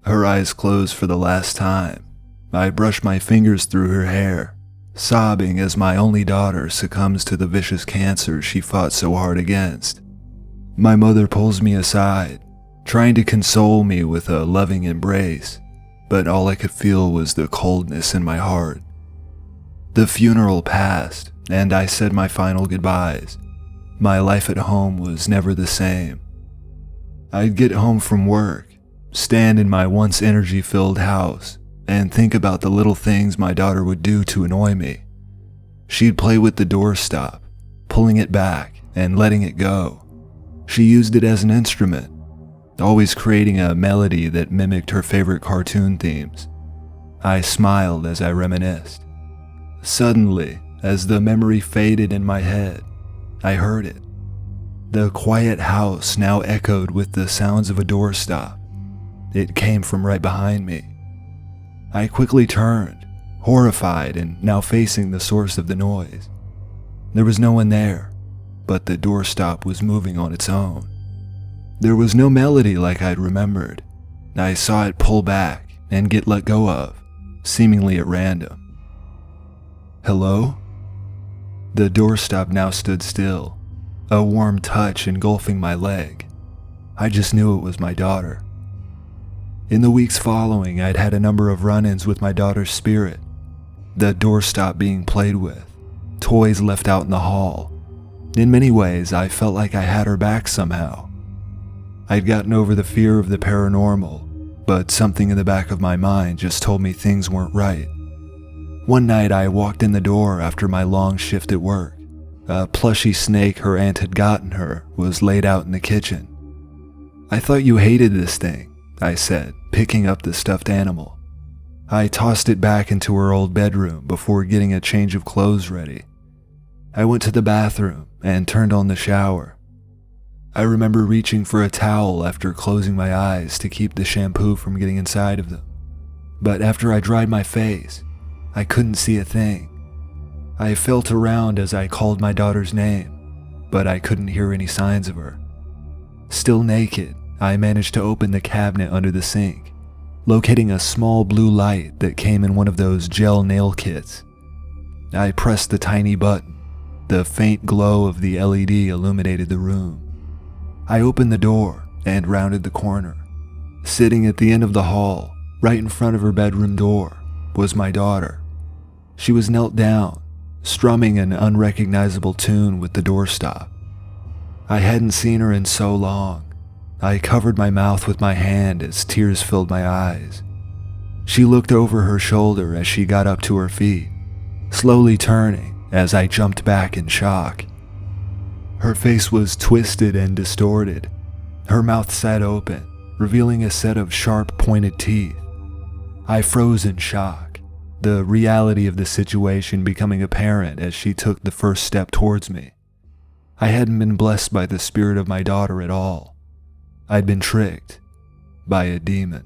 Her eyes closed for the last time. I brushed my fingers through her hair, sobbing as my only daughter succumbs to the vicious cancer she fought so hard against. My mother pulls me aside, trying to console me with a loving embrace, but all I could feel was the coldness in my heart. The funeral passed, and I said my final goodbyes. My life at home was never the same. I'd get home from work, stand in my once energy-filled house, and think about the little things my daughter would do to annoy me. She'd play with the doorstop, pulling it back and letting it go. She used it as an instrument, always creating a melody that mimicked her favorite cartoon themes. I smiled as I reminisced. Suddenly, as the memory faded in my head, I heard it. The quiet house now echoed with the sounds of a doorstop. It came from right behind me. I quickly turned, horrified and now facing the source of the noise. There was no one there, but the doorstop was moving on its own. There was no melody like I'd remembered. I saw it pull back and get let go of, seemingly at random. Hello? The doorstop now stood still, a warm touch engulfing my leg. I just knew it was my daughter. In the weeks following, I'd had a number of run-ins with my daughter's spirit. The doorstop being played with, toys left out in the hall. In many ways, I felt like I had her back somehow. I'd gotten over the fear of the paranormal, but something in the back of my mind just told me things weren't right. One night I walked in the door after my long shift at work. A plushy snake her aunt had gotten her was laid out in the kitchen. "I thought you hated this thing," I said, picking up the stuffed animal. I tossed it back into her old bedroom before getting a change of clothes ready. I went to the bathroom and turned on the shower. I remember reaching for a towel after closing my eyes to keep the shampoo from getting inside of them. But after I dried my face, I couldn't see a thing. I felt around as I called my daughter's name, but I couldn't hear any signs of her. Still naked, I managed to open the cabinet under the sink, locating a small blue light that came in one of those gel nail kits. I pressed the tiny button. The faint glow of the LED illuminated the room. I opened the door and rounded the corner. Sitting at the end of the hall, right in front of her bedroom door, was my daughter. She was knelt down, strumming an unrecognizable tune with the doorstop. I hadn't seen her in so long. I covered my mouth with my hand as tears filled my eyes. She looked over her shoulder as she got up to her feet, slowly turning as I jumped back in shock. Her face was twisted and distorted. Her mouth sat open, revealing a set of sharp, pointed teeth. I froze in shock, the reality of the situation becoming apparent as she took the first step towards me. I hadn't been blessed by the spirit of my daughter at all. I'd been tricked by a demon.